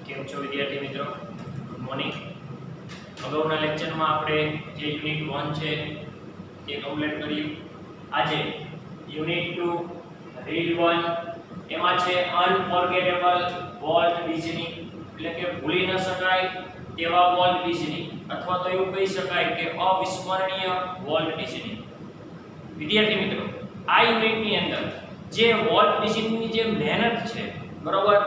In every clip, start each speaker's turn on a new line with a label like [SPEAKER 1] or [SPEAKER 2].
[SPEAKER 1] કેમ છો વિદ્યાર્થી મિત્રો? Good morning. અગાઉના લેક્ચરમાં આપણે જે યુનિટ 1 છે તે કમ્પ્લીટ કર્યું. આજે યુનિટ 2 રીડ 1 એમાં છે અનફોરગેટેબલ વર્લ્ડ રિઝનિંગ, એટલે કે ભૂલી ન શકાય તેવા વર્લ્ડ રિઝનિંગ, અથવા તો એવું કહી શકાય કે અવિસ્મરણીય વર્લ્ડ રિઝનિંગ. વિદ્યાર્થી મિત્રો, આ યુનિટની અંદર જે વર્લ્ડ રિઝનિંગની જે મહેનત છે, બરોબર,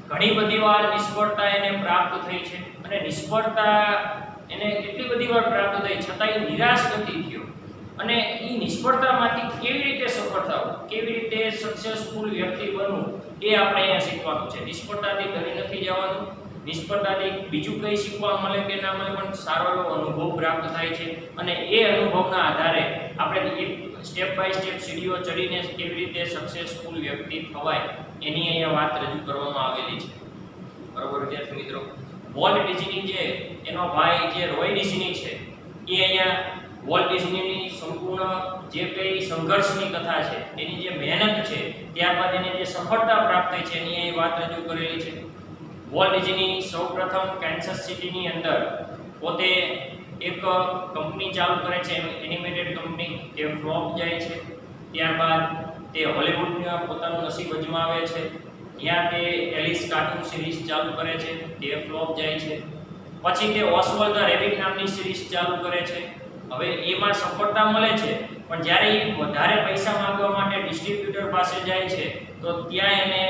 [SPEAKER 1] ઘણી બધી વાર નિષ્ફળતા એને પ્રાપ્ત થઈ છે અને નિષ્ફળતા એને કેટલી બધી વાર પ્રાપ્ત થઈ છતાંય નિરાશ નથી થયો અને એ નિષ્ફળતામાંથી કેવી રીતે સફળ થવું, કેવી રીતે સક્સેસફુલ વ્યક્તિ બનવું એ આપણે અહીંયા શીખવાનું છે. નિષ્ફળતાથી ડરી નથી જવાનું. નિષ્ફળતાથી બીજું કંઈ શીખવા મળે કે ના મળે, પણ સારો એવો અનુભવ પ્રાપ્ત થાય છે અને એ અનુભવના આધારે આપણે એક સ્ટેપ બાય સ્ટેપ સીડીઓ ચડીને કેવી રીતે સક્સેસફુલ વ્યક્તિ થવાય એની અહીંયા વાત રજૂ કરવામાં આવેલી છે. બરોબર વિદ્યાર્થી મિત્રો, વોલ્ટ ડિઝની જે એનો ભાઈ જે રોય ડિઝની છે એ અહીંયા વોલ્ટ ડિઝનીની સંપૂર્ણ જે કંઈ સંઘર્ષની કથા છે, એની જે મહેનત છે, ત્યારબાદ એને જે સફળતા પ્રાપ્ત થઈ છે એની અહીં વાત રજૂ કરેલી છે. વોલ્ટ ડિઝની સૌપ્રથમ કેન્સસ સિટીની અંદર પોતે એક કંપની ચાલુ કરે છે, એનિમેટેડ કંપની, તે ફ્લોપ જાય છે. ત્યારબાદ તે હોલિવૂડમાં પોતાનું નસીબ અજમાવે છે. ત્યાં તે એલિસ કાર્ટૂન સિરીઝ ચાલુ કરે છે, તે ફ્લોપ જાય છે. પછી તે ઓસ્વલ્ડ ધ રેબિટ નામની સિરીઝ ચાલુ કરે છે. હવે એમાં સફળતા મળે છે, પણ જ્યારે એ વધારે પૈસા માંગવા માટે ડિસ્ટ્રીબ્યુટર પાસે જાય છે તો ત્યાં એને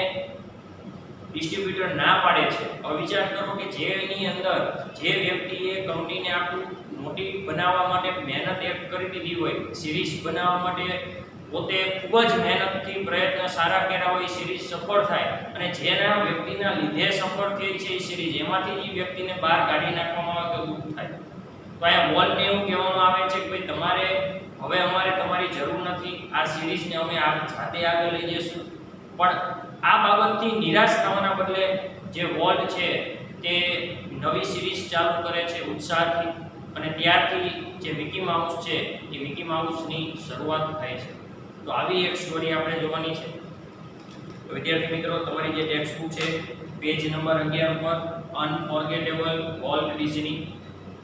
[SPEAKER 1] ડિસ્ટ્રીબ્યુટર ના પાડે છે. હવે વિચાર કરો કે જેની અંદર જે વ્યક્તિએ કંપનીને આટલું મોટી બનાવવા માટે મહેનત કરી દીધી હોય, સિરીઝ બનાવવા માટે પોતે ખૂબ જ મહેનતથી પ્રયત્ન સારા કર્યા હોય, સિરીઝ સફળ થાય અને જેના વ્યક્તિના લીધે સફળ થઈ છે એ સિરીઝ, એમાંથી એ વ્યક્તિને બહાર કાઢી નાખવામાં આવે તો દુઃખ થાય. તો અહીંયા વોલ્ટને એવું કહેવામાં આવે છે કે ભાઈ તમારે હવે અમારે તમારી જરૂર નથી, આ સિરીઝને અમે જાતે આગળ લઈ જઈશું. પણ આ બાબતથી નિરાશ થવાના બદલે જે વોલ્ટ છે તે નવી સિરીઝ ચાલુ કરે છે ઉત્સાહથી, અને ત્યારથી જે મિકી માઉસ છે એ મિકી માઉસની શરૂઆત થાય છે. તો આવી એક સ્ટોરી આપણે જોવાની છે. વિદ્યાર્થી મિત્રો, તમારી જે ટેક્સ્ટ બુક છે પેજ નંબર 11 પર અનફોરગેટેબલ વર્લ્ડ રિઝનિંગ,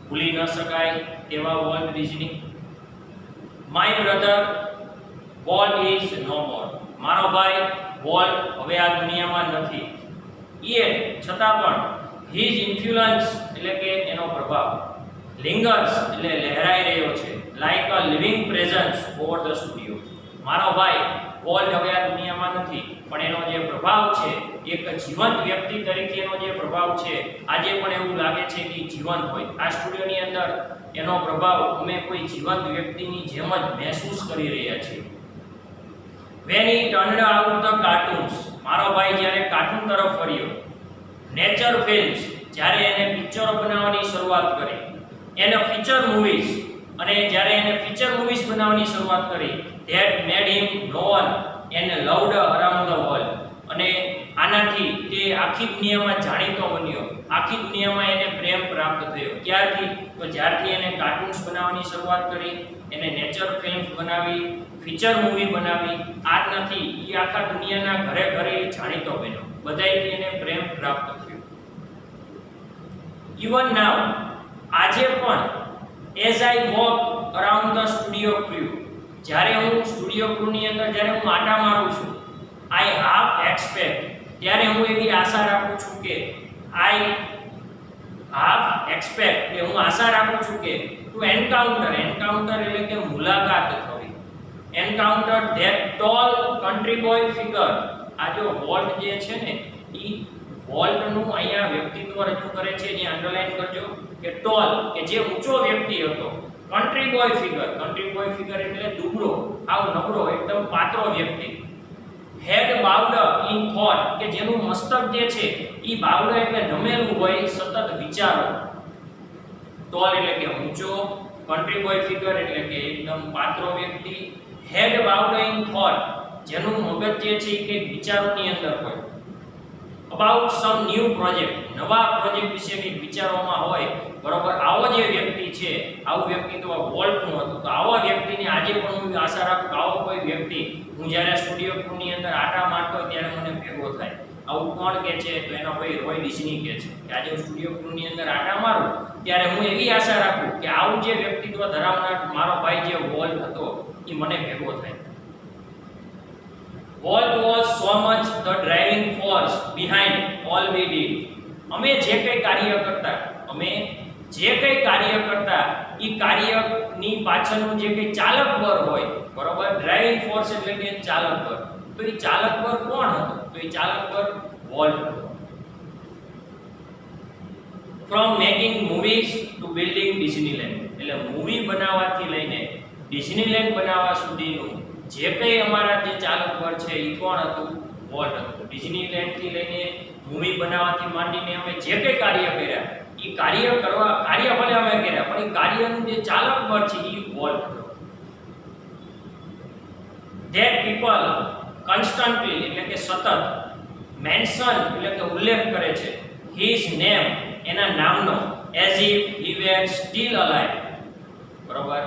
[SPEAKER 1] ભૂલી ન શકાય તેવા world reasoning. My brother Walt is no more, મારો ભાઈ વોલ્ટ હવે આ દુનિયામાં નથી. યet છતાં પણ હિઝ ઇન્ફ્લુઅન્સ એટલે કે એનો પ્રભાવ, લિંગર્સ એટલે લહેરાઈ રહ્યો છે, like a living presence over the studio. મારો ભાઈ વોલ્ટ હવે આ દુનિયામાં નથી, પણ એનો જે પ્રભાવ છે, એક જીવંત વ્યક્તિ તરીકે એનો જે પ્રભાવ છે, આજે પણ એવું લાગે છે કે જીવંત હોય. આ સ્ટુડિયોની અંદર એનો પ્રભાવ અમે કોઈ જીવંત વ્યક્તિની જેમ જ મહેસૂસ કરી રહ્યા છીએ. When he turned out the cartoons, મારો ભાઈ જ્યારે કાર્ટૂન તરફ ફર્યો, નેચર ફિલ્મ્સ જ્યારે એને પિક્ચરો બનાવવાની શરૂઆત કરી, એને ફીચર મૂવીઝ અને જ્યારે એને ફીચર મૂવીઝ બનાવવાની શરૂઆત કરી, that made him known and loved around the world, અને આનાથી તે આખી દુનિયામાં જાણીતો બન્યો, આખી દુનિયામાં એને પ્રેમ પ્રાપ્ત થયો. ક્યારથી? તો જ્યારથી એને કાર્ટૂન્સ બનાવવાની શરૂઆત કરી, એને નેચર ફિલ્મ્સ બનાવી, ફીચર મૂવી બનાવી, આનાથી એ આખા દુનિયાના ઘરે ઘરે જાણીતો બન્યો, બધાયથી એને પ્રેમ પ્રાપ્ત થયો. ઇવન નાઉ, આજે પણ as I walk around the studio crew, જ્યારે હું સ્ટુડિયો ક્રૂની અંદર જ્યારે હું આટા મારું છું, આઈ હાફ એક્સપેક્ટ, ત્યારે હું એવી આશા રાખું છું કે આઈ હાફ એક્સપેક્ટ કે હું આશા રાખું છું કે ટુ એન્કાઉન્ટર એટલે કે મુલાકાત થવી, encounter that tall country boy figure. આ જો વોલ્ટ જે છે ને એ વોલ્ટનું અહીંયા વ્યક્તિત્વ રજૂ કરે છે, જે અંડરલાઈન કરજો કે ટોલ કે જે ઊંચો વ્યક્તિ હતો, કન્ટ્રી બોય ફિગર એટલે દુબળો, આવ નબળો, એકદમ પાતળો વ્યક્તિ. હેડ બાઉડ ઇન થોટ કે જેનું મસ્તક જે છે એ બાઉડ એટલે નમેલું હોય સતત વિચારો. ટોલ એટલે કે ઊંચો, કન્ટ્રી બોય ફિગર એટલે કે એકદમ પાતળો વ્યક્તિ. હેડ બાઉડ ઇન થોટ જેનું મગજ જે છે એ કંઈક વિચારોની અંદર હોય. અબાઉટ સમ ન્યૂ પ્રોજેક્ટ, નવા પ્રોજેક્ટ વિશે કંઈક વિચારોમાં હોય, બરોબર. આવો જે વ્યક્તિ છે, આવું વ્યક્તિત્વ વોલ્ટનું હતું. તો આવા વ્યક્તિને આજે પણ હું આશા રાખું કે આવો કોઈ વ્યક્તિ હું જ્યારે સ્ટુડિયો ક્રૂની અંદર આટા મારતો ત્યારે મને ભેગો થાય. આવું કોણ કહે છે? તો એનો ભાઈ રોય ડિઝની કહે છે કે આજે હું સ્ટુડિયો ક્રૂની અંદર આટા મારું ત્યારે હું એવી આશા રાખું કે આવું જે વ્યક્તિત્વ ધરાવનાર મારો ભાઈ જે વોલ્ટ હતો એ મને ભેગો થાય. Volt was so much the driving force behind all we did. અમે જે કંઈ કાર્ય કરતા એ કાર્યની પાછળનું જે કંઈ ચાલક બળ હોય, બરોબર, ડ્રાઇવિંગ ફોર્સ એટલે કે ચાલક બળ. તો એ ચાલક બળ કોણ હતો? તો એ ચાલક બળ વોલ્ટ હતો. From making movies to building Disneyland, એટલે મૂવી બનાવવાથી લઈને ડિઝનીલેન્ડ બનાવવા સુધીનું જે કંઈ અમારા જે ચાલક બળ છે એ કોણ હતું? વોલ્ટ હતું. ડિઝનીલેન્ડથી લઈને મૂવી બનાવવાથી માંડીને અમે જે કંઈ કાર્ય કર્યા એ કાર્ય ભલે અમે કર્યા પણ એ કાર્યનું જે ચાલક બળ છે એ વોલ્ટ હતો. ધેટ પીપલ કન્સ્ટન્ટલી એટલે કે સતત મેન્શન એટલે કે ઉલ્લેખ કરે છે હિઝ નેમ એના નામનો as if he were still alive. બરોબર,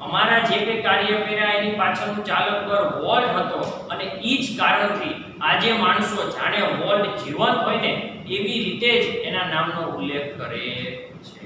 [SPEAKER 1] અમારા જે કંઈ કાર્ય કર્યા એની પાછળનું ચાલક બળ વોલ્ટ હતો અને એ જ કારણથી આજે માણસો જાણે વોલ્ટ જીવંત હોય ને એવી રીતે જ એના નામનો ઉલ્લેખ કરે છે.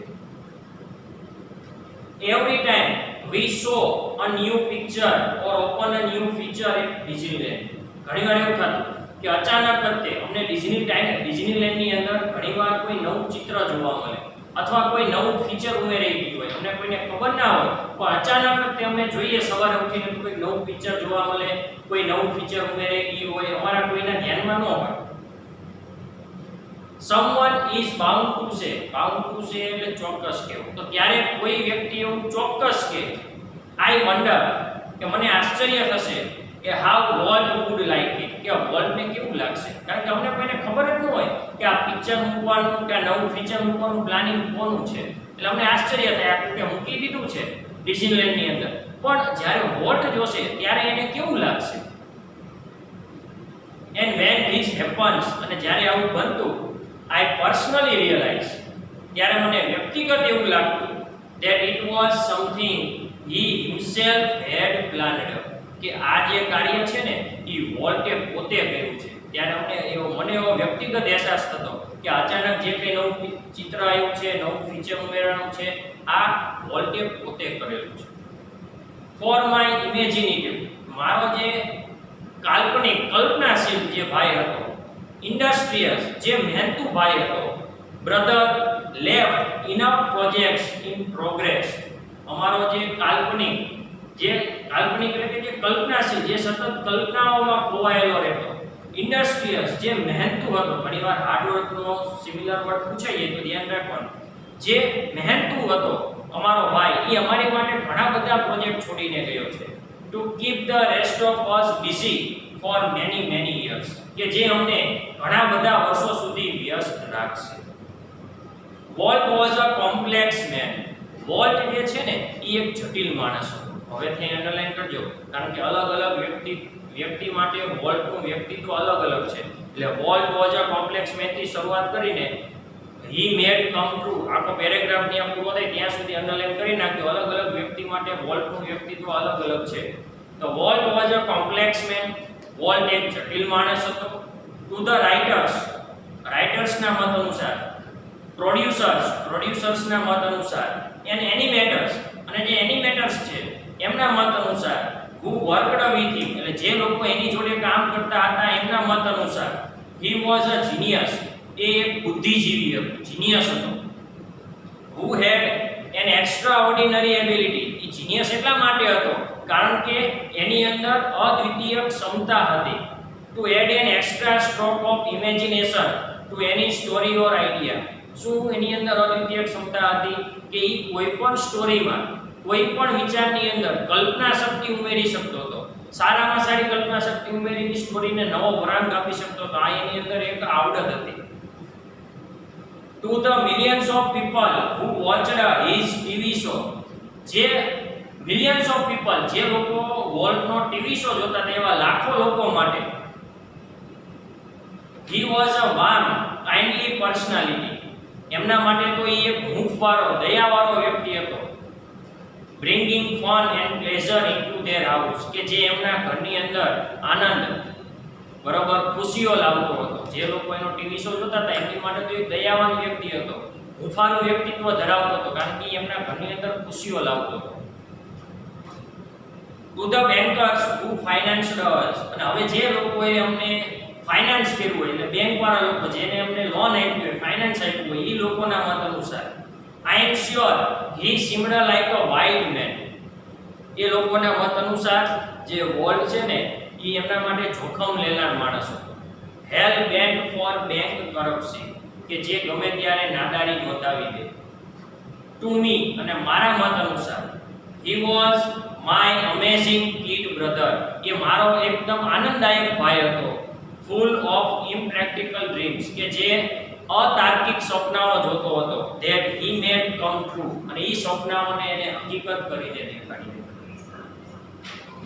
[SPEAKER 1] Every time we saw a new picture or open a new feature at Disneyland. ઘણીવાર એવું થતું કે અચાનક જ અમને ડિઝનીલેન્ડ ની અંદર ઘણીવાર કોઈ નવું ચિત્ર જોવા મળે અથવા કોઈ નવું ફીચર ઉમેરાઈ ગયું હોય, અમને કોઈને ખબર ના હોય પણ અચાનક જ અમને જોઈએ સવારે ઉઠીને કોઈ નવું પિક્ચર જોવા મળે, કોઈ નવું ફીચર ઉમેરાઈ ગયું હોય, અમારા કોઈના ધ્યાનમાં ન હોય. someone is bound to say એટલે ચોક્કસ કહેવું. તો ત્યારે કોઈ વ્યક્તિ એવું ચોક્કસ કે I wonder કે મને આશ્ચર્ય થશે કે how Walt would like it, કે વોલ્ટ ને કેવું લાગશે. કારણ કે અમને કોઈને ખબર જ ન હોય કે આ પિક્ચર મૂકવાનું કે આ નવું ફીચર મૂકવાનું પ્લાનિંગ કોનું છે. એટલે અમને આશ્ચર્ય થાય કે મૂકી દીધું છે ડિઝનીલેન્ડ ની અંદર, પણ જ્યારે વોલ્ટ જોશે ત્યારે એને કેવું લાગશે. and when this happens, અને જ્યારે આવું બનતું I personally realized, ત્યારે મને વ્યક્તિગત એવું લાગતું that it was something he himself had planned, કે આ જે કાર્ય છે ને એ વોલ્ટે પોતે કર્યું છે. ત્યારે મને એવો વ્યક્તિગત અહેસાસ થતો કે અચાનક જે કંઈ નવું ચિત્ર આવ્યું છે, નવું ફીચર ઉમેરવાનું છે, આ વોલ્ટે પોતે કરેલું છે. ફોર માય ઇમેજિનેટિવ, મારો જે કાલ્પનિક કલ્પનાશીલ જે ભાઈ હતો, ઇન્ડસ્ટ્રીયસ જે મહેનતુ ભાઈ હતો, brother left enough projects in progress. અમારો જે કાલ્પનિક એટલે કે જે કલ્પનાશીલ, જે સતત કલ્પનાઓમાં ખોવાયેલો રહેતો, ઇન્ડસ્ટ્રીયસ જે મહેનતુ હતો, ઘણીવાર હાર્ડવર્કનો સિમિલર વર્ડ પૂછાઈએ તો ધ્યાન રાખવાનું, જે મહેનતુ હતો અમારો ભાઈ, એ અમારી માટે ઘણા બધા પ્રોજેક્ટ છોડીને ગયો છે. To keep the rest of us busy for many years, કે જે અમને ઘણા બધા વર્ષો સુધી વ્યસ્ત રાખશે. Walt was a complex man. Walt જે છે ને એ એક જટિલ માણસ હતો. હવેથી અંડરલાઈન કરજો, કારણ કે અલગ અલગ વ્યક્તિ માટે વોલ્ટનું વ્યક્તિત્વ અલગ અલગ છે. એટલે Walt was a complex man થી શરૂઆત કરીને હી મેડ કમ ટ્રુ આખો પેરેગ્રાફ ની પૂરો થાય ત્યાં સુધી અંડરલાઈન કરી નાખજો. અલગ અલગ વ્યક્તિ માટે વોલ્ટનું વ્યક્તિત્વ અલગ અલગ છે. તો Walt was a complex man, Walt એક જટિલ માણસ હતો. ટુ ધ રાઇટર્સના મત અનુસાર, પ્રોડ્યુસર્સના મત અનુસાર, એન્ડ એનિમેટર્સ, અને જે એનિમેટર્સ છે એમના મત અનુસાર, હુ વર્કડ વિથ હિમ, એટલે જે લોકો એની જોડે કામ કરતા હતા એમના મત અનુસાર, હી વોઝ અ જીનિયસ, એ એક બુદ્ધિજીવી હતો, જીનિયસ હતો. Who had an extraordinary ability, એ જીનિયસ એટલા માટે હતો કારણ કે એની અંદર અદ્વિતીય ક્ષમતા હતી. To add an extra stroke of imagination to any story or idea. શું એની અંદર અદ્વિતીય ક્ષમતા હતી કે એ કોઈ પણ સ્ટોરીમાં, કોઈ પણ વિચારની અંદર કલ્પના શક્તિ ઉમેરી શકતો હતો. સારામાં સારી કલ્પના શક્તિ ઉમેરીને સ્ટોરીને નવો વળાંક આપી શકતો હતો. આ એની અંદર એક આવડત હતી. To the millions of people who watched his TV show, જે મિલિયન્સ ઓફ પીપલ, જે લોકો વોલ્ટનો ટીવી શો જોતા હતા એવા લાખો લોકો માટે, he was a warm kindly personality, એમના માટે તો એ એક હૂંફવાળો, દયાવાળો વ્યક્તિ હતો. Bringing fun and pleasure into there house, કે જે એમના ઘરની અંદર આનંદ બરોબર, ખુશીઓ લાવતો હતો. જે લોકો એનો ટીવી શો જોતા હતા એમની માટે તો એક દયાવાન વ્યક્તિ હતો, હુંફાળું વ્યક્તિત્વ ધરાવતો હતો, કારણ કે એમના ઘરની અંદર ખુશીઓ લાવતો હતો. ટુ ધ બેન્કર્સ હુ ફાઇનાન્સ્ડ અસ, અને હવે જે લોકોએ અમને ફાઇનાન્સ કર્યું હોય, એટલે બેંક વાળા લોકો જેને અમને લોન આપી હોય, ફાઇનાન્સ આપ્યું હોય, એ લોકોના મત અનુસાર I am sure he seemed like a wild man. એ લોકોના મત અનુસાર જે વોલ્ટ છે ને એ એમના માટે જોખમ લેનાર માણસ હતો. હેલ બેન્ટ ફોર બેંક કરપ્સી, કે જે ગમે ત્યારે નાદારી નોંધાવી દે. ટુ મી, અને મારા મત અનુસાર he was my amazing kid brother, એ મારો એકદમ આનંદદાયક ભાઈ હતો. ફૂલ ઓફ ઇમ્પ્રેક્ટિકલ ડ્રીમ્સ, કે જે અતાર્કિક સપનાઓ જોતો હતો. That he made come true, અને એ સપનાઓને એને હકીકત કરીને દેખાડી.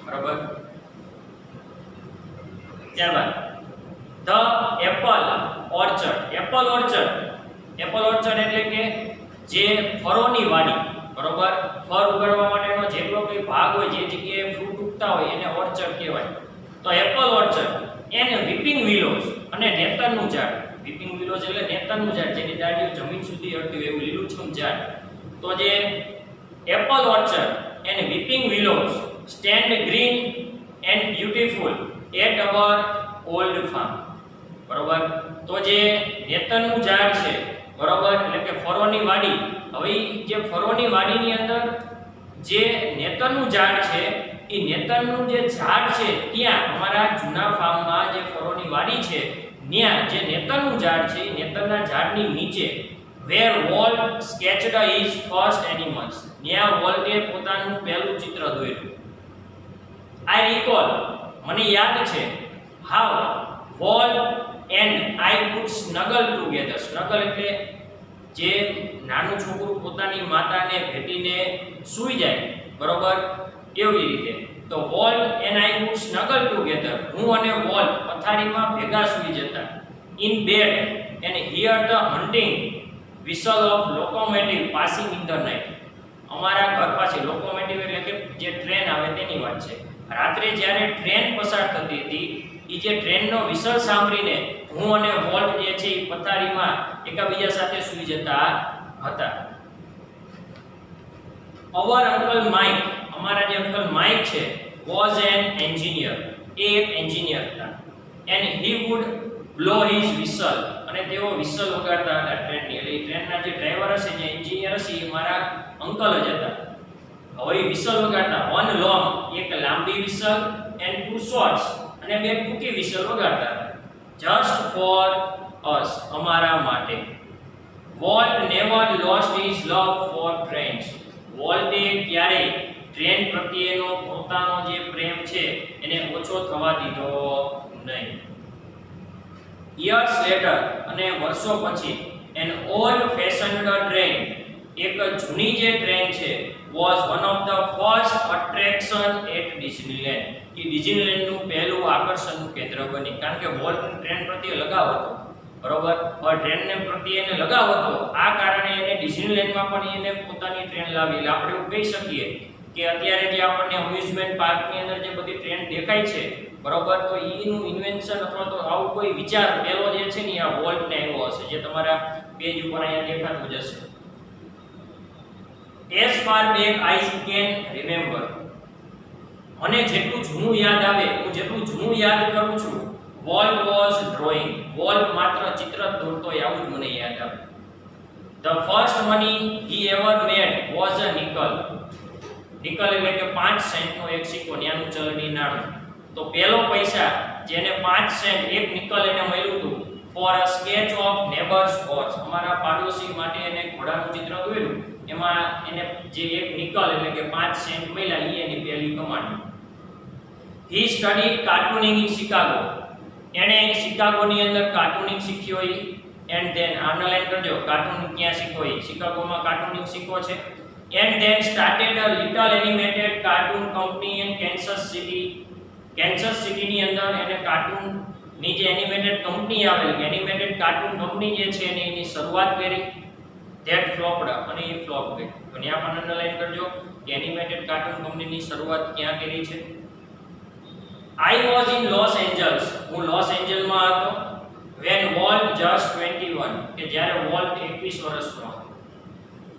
[SPEAKER 1] બરાબર. ત્યારબાદ ધ એપલ ઓર્ચર્ડ. એપલ ઓર્ચર્ડ એટલે કે જે ફળોની વાડી, બરોબર, ફળ ઉગાડવા માટેનો જેટલો કોઈ ભાગ હોય, જે જગ્યાએ ફ્રૂટ ઉગતા હોય એને ઓર્ચર્ડ કહેવાય. તો એપલ ઓર્ચર્ડ એને વીપિંગ વિલોઝ અને નેતરનું ઝાડ. વીપિંગ વિલોઝ એટલે નેતરનું ઝાડ, જેની ડાળીઓ જમીન સુધી અડતી હોય એવું લીલુંછમ ઝાડ. તો જે apple orchard and weeping willows stand green and beautiful at our old farm. બરોબર. તો જે નેતરનું ઝાડ છે, બરોબર, એટલે કે ફળોની વાડી. હવે જે ફળોની વાડીની અંદર જે નેતરનું ઝાડ છે, એ નેતરનું જે ઝાડ છે ત્યાં અમારા જૂના ફાર્મમાં જે ફળોની વાડી છે ત્યાં જે નેતરનું ઝાડ છે, એ નેતરના ઝાડની નીચે વેર વોલ્ટ સ્કેચ્ડ હિઝ ફર્સ્ટ એનિમલ્સ, ત્યાં વોલ્ટે પોતાનું પહેલું ચિત્ર દોર્યું. આઈ રિકોલ, મને યાદ છે, how Walt and I would snuggle together. Snuggle એટલે જે નાનું છોકરું પોતાની માતાને ભેટીને સૂઈ જાય, બરોબર, એવી રીતે. તો Walt and I would snuggle together, હું અને વોલ્ટ પથારીમાં ભેગા સૂઈ જતા. In bed and hear the haunting whistle of locomotive passing in the night. અમારા ઘર પાસે લોકોમોટિવ એટલે કે જે ટ્રેન આવે તેની વાત છે. રાત્રે જ્યારે ટ્રેન પસાર થતી હતી, એ જે ટ્રેનનો વિસલ સાંભળીને હું અને વોલ્ટ જે છે એ પથારીમાં એકબીજા સાથે સૂઈ જતા હતા. અવર અંકલ માઇક, અમારા જે અંકલ માઇક છે, વોઝ એન એન્જિનિયર, એ એક એન્જિનિયર હતા. And he would blow his whistle, અને તેઓ વિસલ વગાડતા હતા ટ્રેનની. એટલે ટ્રેનના જે ડ્રાઈવર હશે, જે એન્જિનિયર હશે, એ મારા અંકલ જ હતા. હવે વિસલ વગાડતા, વન લોંગ, એક લાંબી વિસલ, એન્ડ ટુ શોર્ટ્સ, અને બે ટૂંકી વિસલ વગાડતા. જસ્ટ ફોર અસ, અમારા માટે. Walt never lost his love for trains, વોલ્ટે ક્યારેય ટ્રેન પ્રત્યેનો પોતાનો જે પ્રેમ છે એને ઓછો થવા દીધો નહીં. યર્સ લેટર, અને વર્ષો પછી, એન ઓલ્ડ ફેશન્ડ ટ્રેન, એક જૂની જે ટ્રેન છે, was one of the first attraction at Disneyland, એ ડિઝનીલેન્ડનું પહેલું આકર્ષણનું કેન્દ્ર બની. કારણ કે વોલ્ટ ટ્રેન પ્રત્યે લગાવ હતો, બરોબર, હવે ટ્રેનને પ્રત્યે એને લગાવ હતો, આ કારણે એને ડિઝનીલેન્ડમાં પણ એને પોતાની ટ્રેન લાવી. એટલે આપણે એવું કહી શકીએ કે અત્યારે જે આપણને અમ્યુઝમેન્ટ પાર્કની અંદર જે બધી ટ્રેન દેખાય છે, બરોબર, તો એનું ઇન્વેન્શન અથવા તો આવું કોઈ વિચાર પહેલો જે છે ને આ વોલ્ટને આવ્યો હશે, જે તમારા પેજ ઉપર અહીંયા દેખાતું જશે. As far back I can remember, મને જેટલું જૂનું યાદ આવે, હું જેટલું જૂનું યાદ કરું છું, વોલ્ટ વોઝ ડ્રોઈંગ, વોલ્ટ માત્ર ચિત્ર દોરતો હોય આવું જ મને યાદ આવે. The first money he ever made was a nickel. Nickel એટલે કે 5 સેન્ટનો એક સિક્કો, ન્યાનું ચલણી નાણું. તો પહેલો પૈસા જેને 5 સેન્ટ એક નિકલ એને મળ્યું હતું for a sketch of neighbours horse, અમારા પાડોશી માટે એને ઘોડાનું ચિત્ર દોર્યું, એમાં એને જે એક નિકલ એટલે કે 5 સેન્ટ મળ્યા, એ એની પહેલી કમાણી. He studied cartooning in Chicago, એણે શિકાગોની અંદર કાર્ટૂનિંગ શીખ્યો. એન્ડ ધેન અંડરલાઈન કરજો, કાર્ટૂન ક્યાં શીખ્યો, શિકાગોમાં કાર્ટૂનિંગ શીખ્યો છે. And then started a little animated cartoon company in Kansas City. Kansas સિટીની અંદર એને કાર્ટૂનની જે એનિમેટેડ કંપની આવેલી, એનિમેટેડ કાર્ટૂન કંપની જે છે એની શરૂઆત કરી. ધેટ ફ્લોપ્ડ, અને એ ફ્લોપ ગઈ. તો ત્યાં પણ અંડરલાઈન કરજો કે એનિમેટેડ કાર્ટૂન કંપનીની શરૂઆત ક્યાં કરી છે. I was in Los Angeles. હું લોસ એન્જલમાં હતો. When Walt just 21. કે જ્યારે વોલ્ટ 21 વર્ષનો હતો.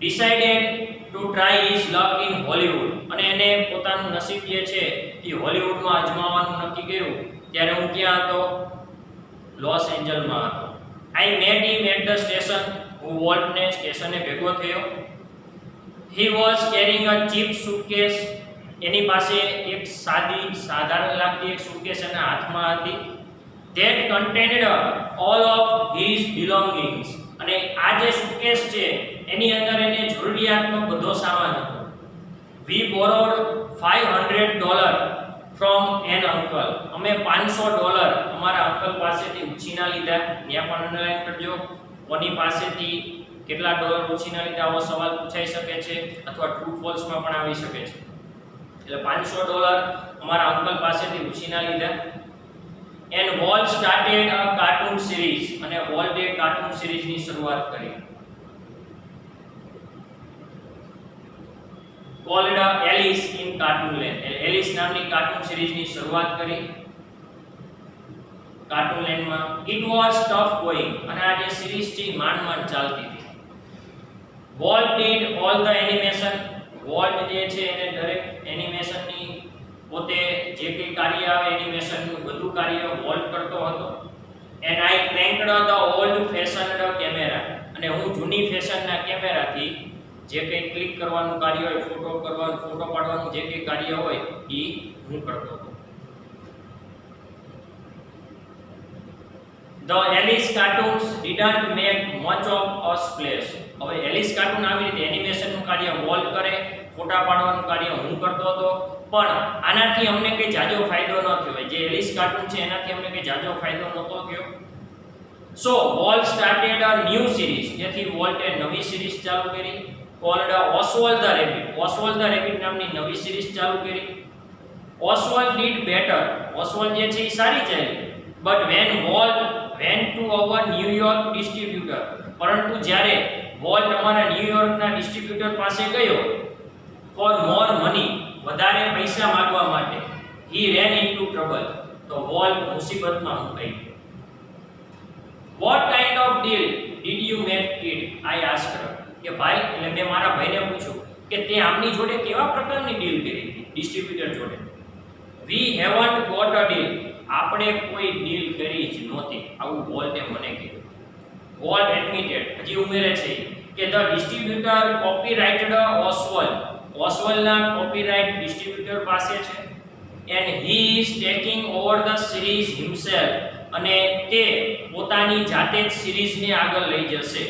[SPEAKER 1] Decided to try his luck in Hollywood. અને એને પોતાનું નસીબ જે છે એ હોલિવૂડમાં અજમાવવાનું નક્કી કર્યું. ત્યારે હું ક્યાં હતો? લોસ એન્જલમાં હતો. I met him at the station. હું વોલ્ટને સ્ટેશને ભેગો થયો. He was carrying a cheap suitcase. એની પાસે એક સાધારણ લાગતી એક સુટકેસ એના હાથમાં હતી. That contained all of his belongings. અને આ જે સુટકેસ છે એની અંદર એને જરૂરિયાતનો બધો સામાન હતો. We borrowed $500 from an uncle. અમે $500 અમારા અંકલ પાસેથી ઉછીના લીધા. ત્યાં પણ અંડરલાઈન કરજો. કોની પાસેથી કેટલા ડોલર ઉછીના લીધા આવો સવાલ પૂછાઈ શકે છે અથવા ટ્રુ ફોલ્સ માં પણ આવી શકે છે. એટલે $500 અમારા અંકલ પાસેથી ઉછીના લીધા. And Walt started a cartoon series. અને વોલ્ટે કાર્ટૂન સિરીઝની શરૂઆત કરી. called Alice in Cartoonland. Alice નામની કાર્ટૂન સિરીઝની શરૂઆત કરી કાર્ટૂનલેન્ડમાં. It was tough going. અને આ જે સિરીઝ છે માંડ ચાલતી હતી. Walt did all the animation. Volt જે છે એને દરેક એનિમેશનની પોતે જે કંઈ કાર્ય આવે એનિમેશનનું બધું કાર્ય વોલ્ટ કરતો હતો. And I cranked the old fashioned camera. અને હું જૂની ફેશનના કેમેરાથી જે કંઈ ક્લિક કરવાનું કાર્ય હોય, ફોટો પાડવાનું જે કંઈ કાર્ય હોય એ હું કરતો હતો. The Alice cartoons didn't make much of a splash. હવે એલિસ કાર્ટૂન આવી રીતે એનિમેશનનું કાર્ય વોલ્ટ કરે, ફોટા પાડવાનું કાર્ય હું કરતો હતો, પણ આનાથી અમને કંઈ જાજો ફાયદો ન થયો. જે એલિસ કાર્ટૂન છે એનાથી અમને કંઈ જાજો ફાયદો નહોતો થયો. So Walt started a new series. જેથી વોલ્ટે નવી સિરીઝ ચાલુ કરી called Oswald the Rabbit. Oswald the Rabbit નામની નવી સિરીઝ ચાલુ કરી. Oswald did better. Oswald જે છે એ સારી ચાલી. But when Walt went to our New York distributor, પરંતુ જ્યારે વોલ્ટ અમારા ન્યુયોર્કના ડિસ્ટ્રીબ્યુટર પાસે ગયો for more money, વધારે પૈસા માંગવા માટે, he ran into trouble. તો વોલ્ટ મુસીબતમાં મુકાઈ ગયો. What kind of deal did you make, kid? I asked her. કે ભાઈ, એટલે મેં મારા ભાઈને પૂછ્યું કે તે આમની જોડે કેવા પ્રકારની ડીલ કરી હતી ડિસ્ટ્રીબ્યુટર જોડે. We haven't got a deal. આપણે કોઈ ડીલ કરી જ નહોતી, આવું વોલ્ટે મને કીધું. Walt admitted, હજી ઉમેરે છે કે the distributor copyrighted Oswaldના કોપીરાઇટ ડિસ્ટ્રીબ્યુટર પાસે છે and he is taking over the series himself. અને તે પોતાની જાતે જ સિરીઝને આગળ લઈ જશે.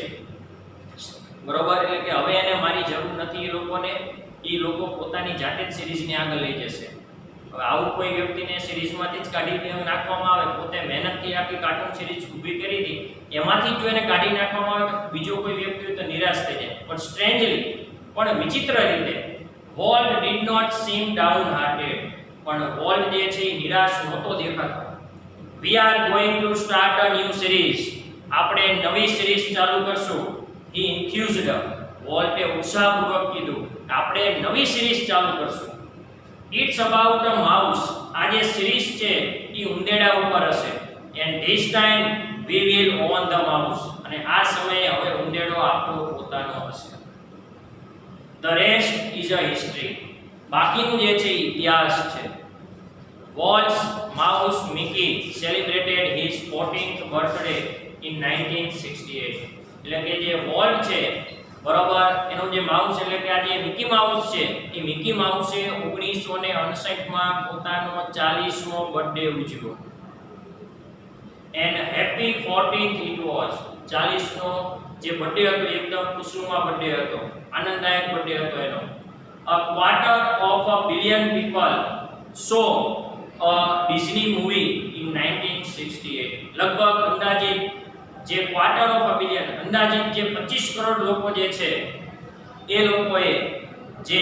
[SPEAKER 1] બરોબર, એટલે કે હવે એને મારી જરૂર નથી. એ લોકો પોતાની જાતે જ સિરીઝને આગળ લઈ જશે. હવે આવું કોઈ વ્યક્તિને સિરીઝમાંથી જ કાઢી નાખવામાં આવે, પોતે મહેનતથી આખી કાર્ટૂન સિરીઝ ઊભી કરી હતી એમાંથી જો એને કાઢી નાખવામાં આવે તો બીજો કોઈ વ્યક્તિ હોય તો નિરાશ થઈ જાય. પણ સ્ટ્રેન્જલી, પણ વિચિત્ર રીતે Walt did not seem downhearted. પણ વોલ્ટ જે છે એ નિરાશ નહોતો દેખાતો. We are going to start a new series. આપણે નવી સિરીઝ ચાલુ કરશું. હી ઇન્થ્યુઝડ. વોલ્ટે ઉત્સાહપૂર્વક કીધું આપણે નવી સિરીઝ ચાલુ કરશું. It's about a mouse. આ જે સિરીઝ છે એ ઉંદેડા ઉપર હશે. And this time we will own the mouse. અને આ સમયે હવે ઉંદેડો આપણો પોતાનો હશે. The rest is a history. બાકીનું જે છે ઇતિહાસ છે. Walt's mouse Mickey celebrated his 14th birthday in 1968. એટલે કે જે વોલ્ટ છે બરોબર, એનો જે માઉસ એટલે કે આ જે મિકી માઉસ છે એ મિકી માઉસે 1959 માં પોતાનો 40મો બર્થડે ઉજવ્યો. And happy 14th it was. 40નો જે બર્થડે હતો એકદમ ખુશનુમા બર્થડે હતો, આનંદદાયક બર્થડે હતો એનો. A quarter of a billion people saw a Disney movie in 1968. લગભગ અંદાજે જે ક્વાર્ટર ઓફ અ બિલિયન, અંદાજિત જે 25 કરોડ લોકો જે છે એ લોકોએ જે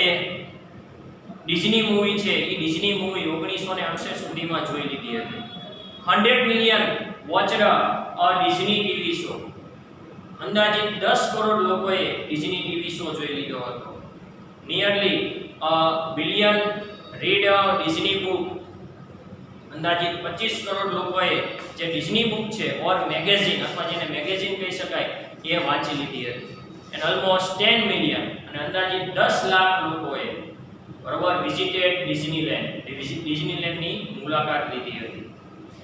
[SPEAKER 1] ડિઝની મૂવી છે એ ડિઝની મૂવી 1968 સુધીમાં જોઈ લીધી હતી. 100 મિલિયન વોચડ અ ડિઝની ટીવી શો. અંદાજિત 10 કરોડ લોકોએ ડિઝની ટીવી શો જોઈ લીધો હતો. Nearly a billion read a Disney book. અંદાજિત 25 કરોડ લોકોએ જે ડિઝની બુક છે ઓર મેગેઝિન અથવા જેને મેગેઝિન કહી શકાય એ વાંચી લીધી હતી. એન્ડ ઓલમોસ્ટ 10 મિલિયન અને અંદાજિત 10 લાખ લોકોએ બરોબર વિઝિટેડ ડિઝનીલેન્ડ, ડિઝનીલેન્ડની મુલાકાત લીધી હતી.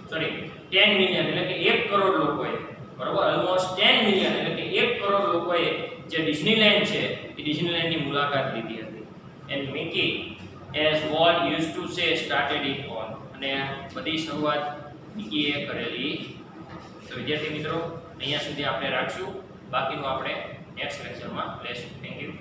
[SPEAKER 1] સોરી 10 મિલિયન એટલે કે 1 કરોડ લોકોએ બરોબર ઓલમોસ્ટ 10 મિલિયન એટલે કે 1 કરોડ લોકોએ જે ડિઝનીલેન્ડ છે એ ડિઝનીલેન્ડની મુલાકાત લીધી હતી. And Mickey as Walt used to say started it all. અને બધી શરૂઆત મિકીએ કરેલી. તો વિદ્યાર્થી મિત્રો અહીંયા સુધી આપણે રાખશું, બાકીનું આપણે નેક્સ્ટ લેક્ચરમાં લેશું. Thank you.